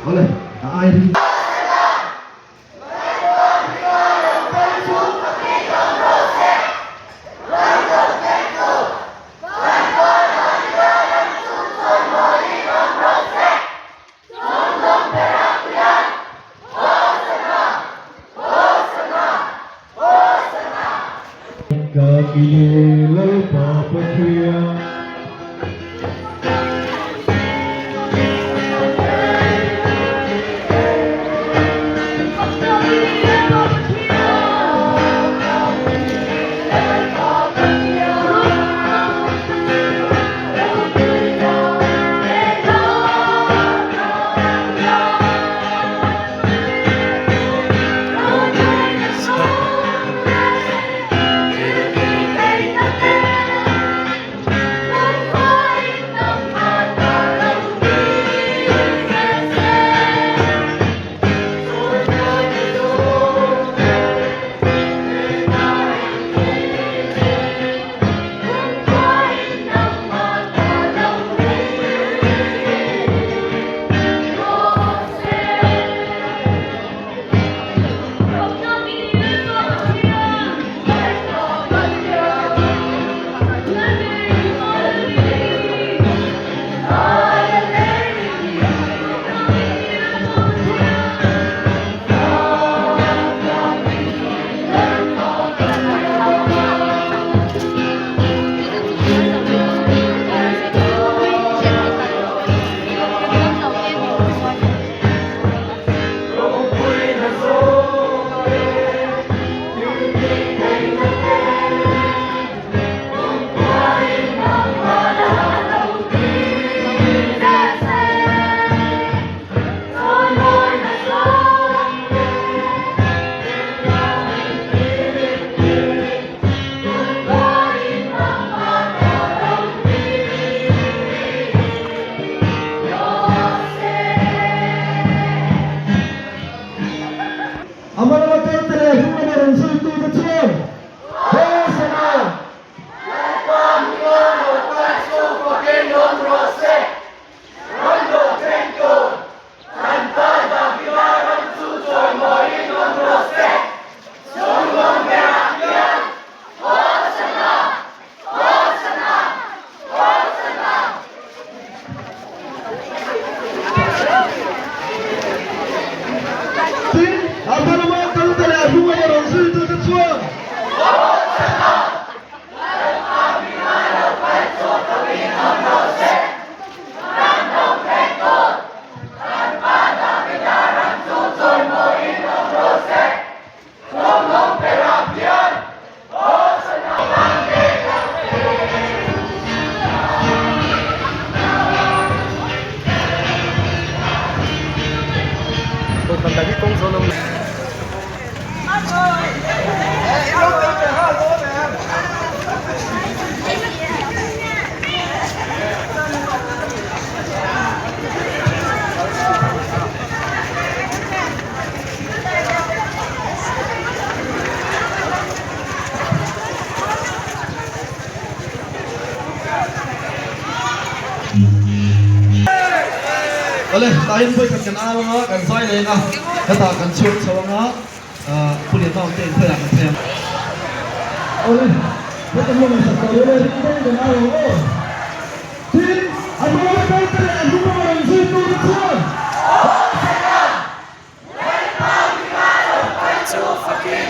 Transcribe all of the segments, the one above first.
Oleh, ai kaki lupa petria. Oleh, tayo po kan nga kan sai le nga kata kan suot sa nga pulian tao ten pera kan tem. Oleh, betul mo sa tao le kan araw. Tin, ano ba tayo tele ano ba ang suot sa? Fucking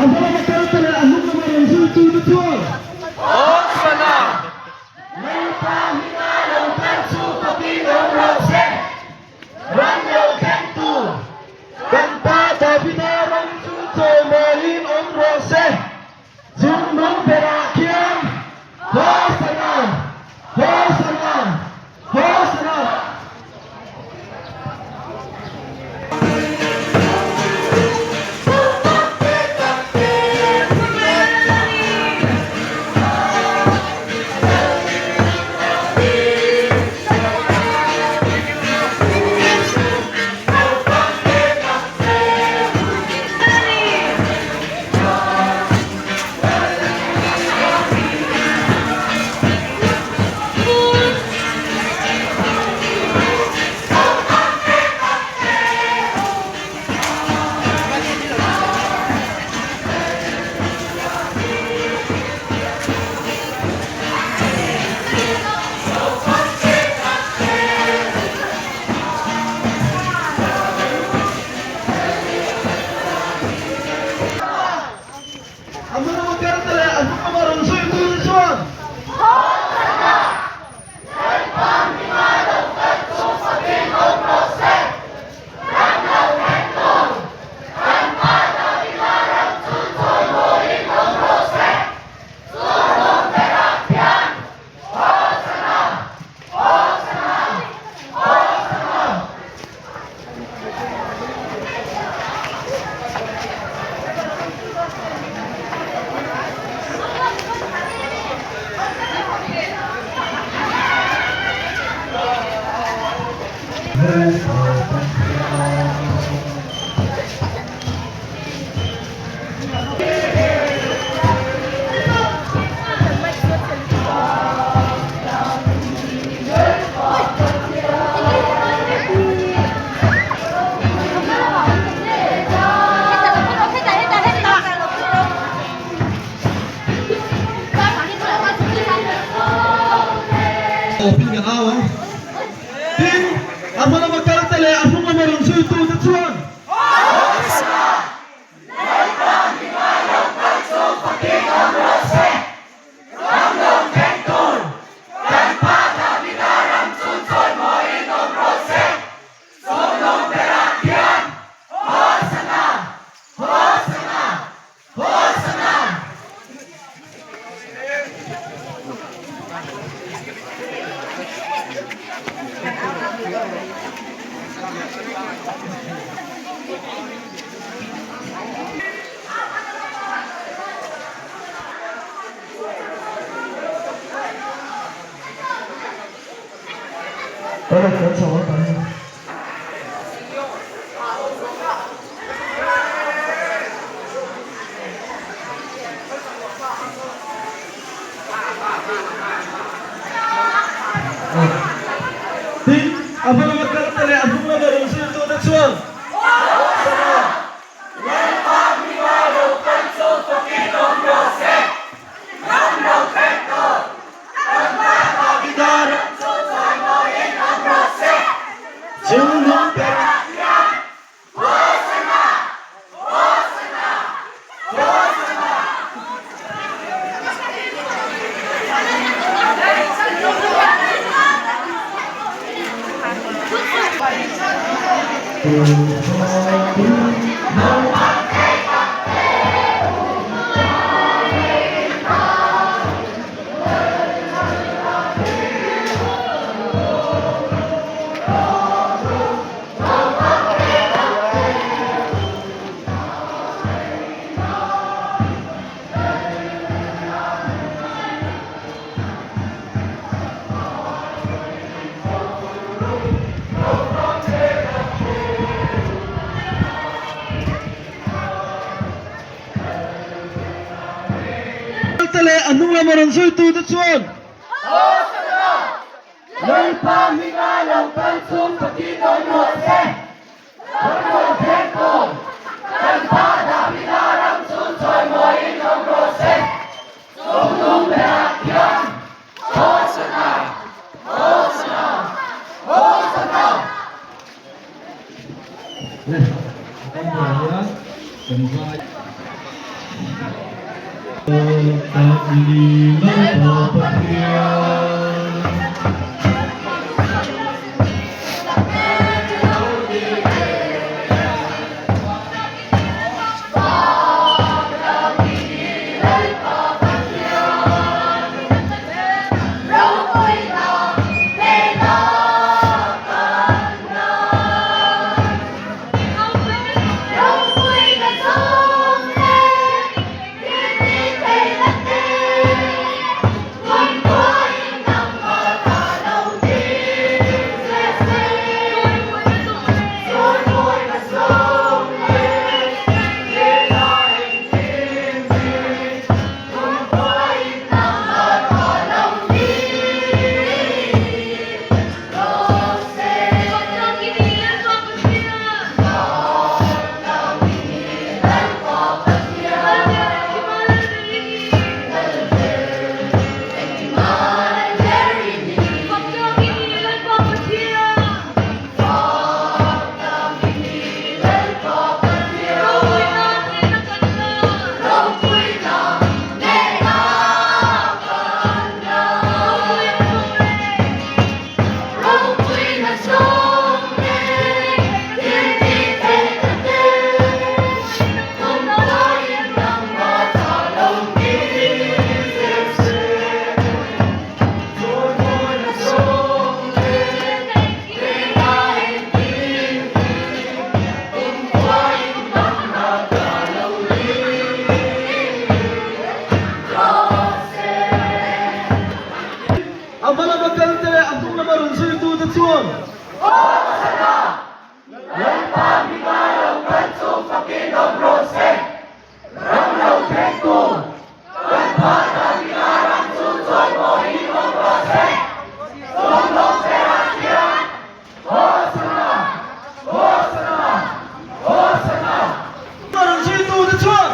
Abang magkaroon ang mga ng sultudutuan. Hosanna! May pahingalang kansupati ng Rose. Ranyo Kentu. Kanta binarang sunsoy mahin ang Rose. Zumang Berakian. Hosanna! Hosanna! Hosanna! Ang mga magkaroon ang mga marang sultudutuan. Open ka na, oh. Din, ang mga magkaroon ang mga marang sultudutuan. Wala ka sa wata niya. Din, ang mga magkaroon ang mga marang sultudutuan. Zumang Berakian. Anong laman ang sultudutuan? May pahingalang kansong patinong Rose. Ranyo Kentu. Kanta binarang sunsoy mahin ang Rose. Zumang Berakian. Hosanna! Hosanna! Hosanna! Kami nagpapatiyang Ang mga magkalantay ang kung naman sa ito at suwan. Naman sa ito at suwan.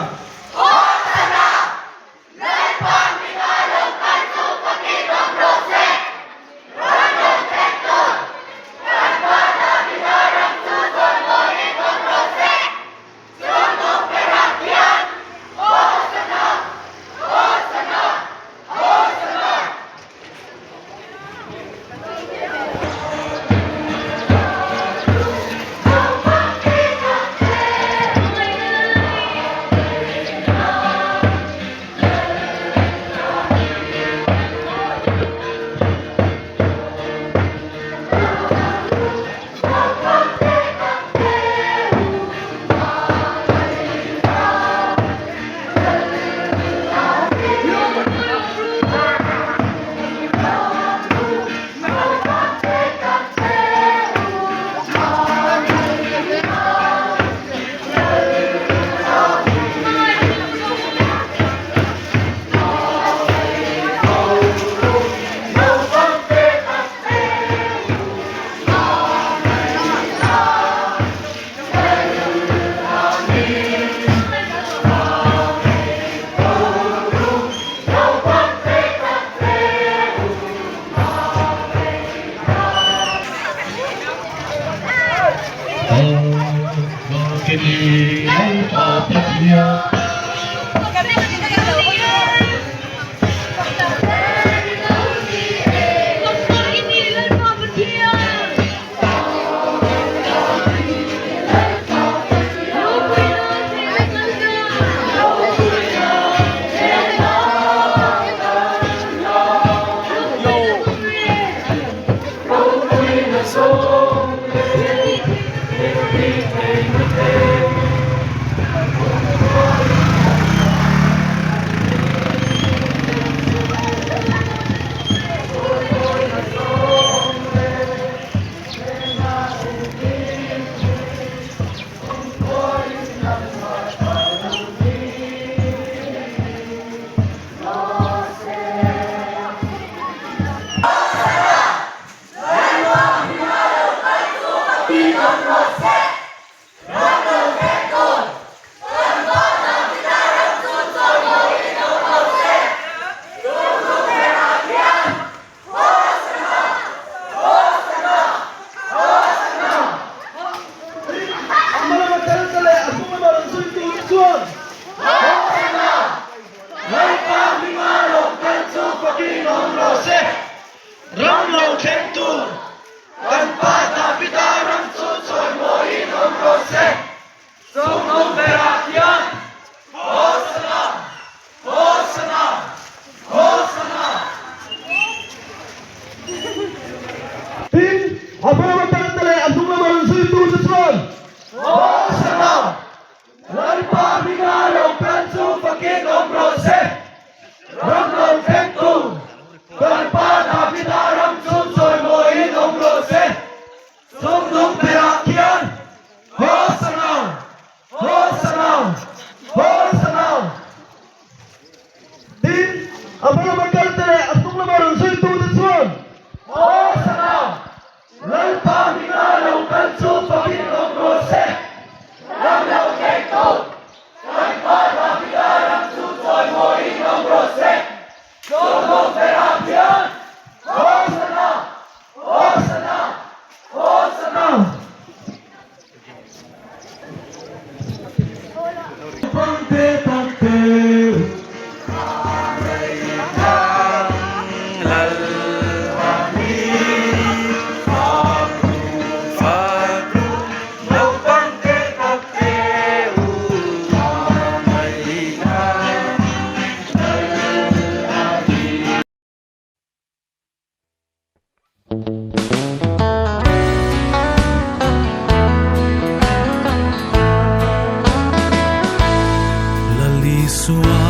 Isua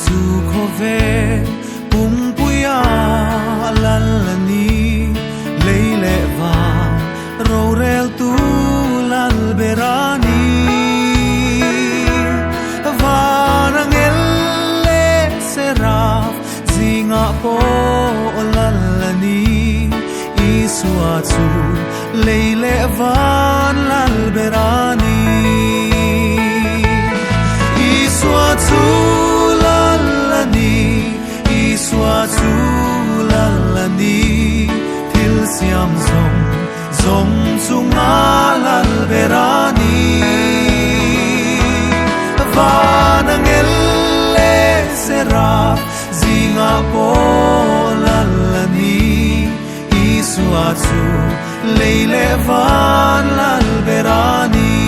tu kove pumpuya lalani leile va rorel tu lalberani varang elle seraf zinga po lalani Isua tu leile van lalberani Isua tu lalani Isua tu lalani til siam zong sunga lalberani vanang elle seraf zinga po lalani Isua tu leile van lalberani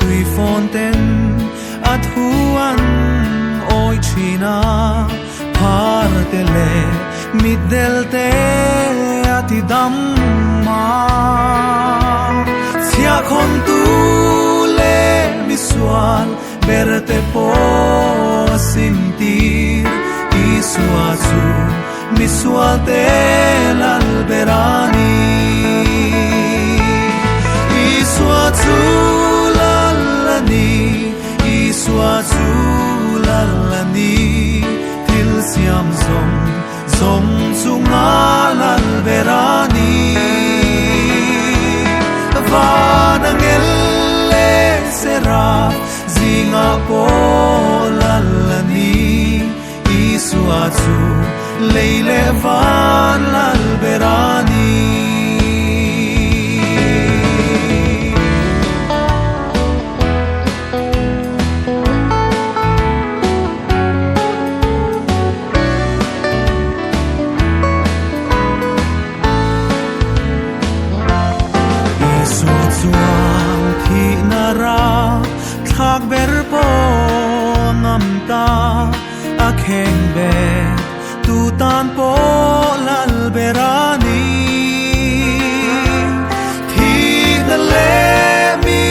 tui fonten at huan oi china partele middelte atidamma sia con tu le visual verte po sentir Isua su visual del alberani Isua tu lalani Isua tu lalani til siam zong sunga lalberani vanang elle seraf zinga po lalani Isua tu leile van lalberani thak ber po ngam ta akheng be tu tan po lal berani thi dale mi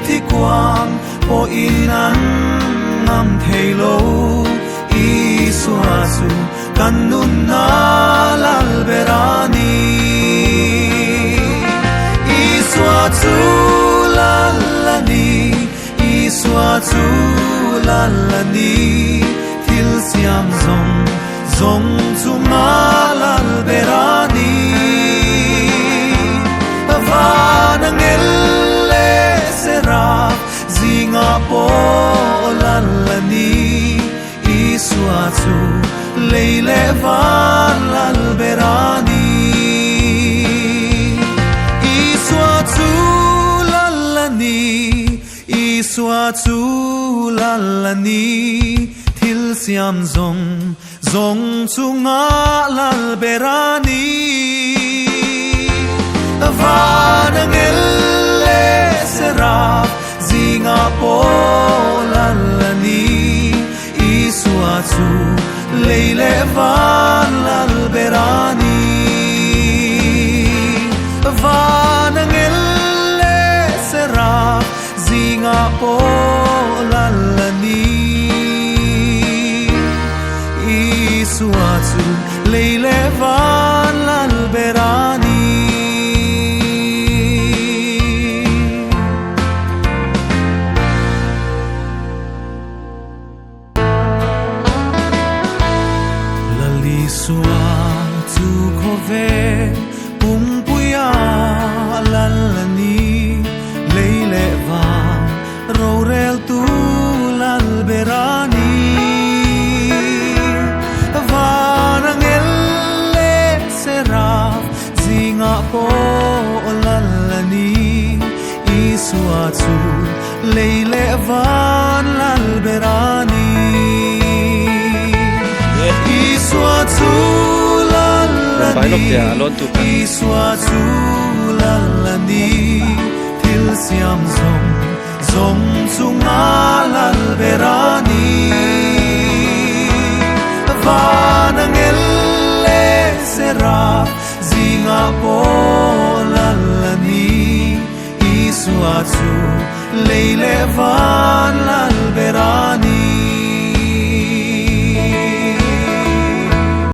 thi kwang po inan ngam thailo Isua su kanun na lal berani Isua tu lalani Isua tu lalani til siam zong sunga lalberani vanang elle seraf zinga po lalani Isua tu leile van lalberani Isua tu lalani Isua tu lalani til siam zong sunga lalberani vanang elle seraf zinga po lalani Isua tu leile van lalberani vanang elle seraf zinga po lalani Isua tu leile van lalberani Isua tu kove pumpuya lalani leile va rorel tu lalberani varang elle seraf zinga po lalani Isua tu leile van lalberani Isua tu lalani Isua tu lalani til siam zong sunga lalberani vanang elle seraf zinga po lalani Yeshua tu leile van lal berani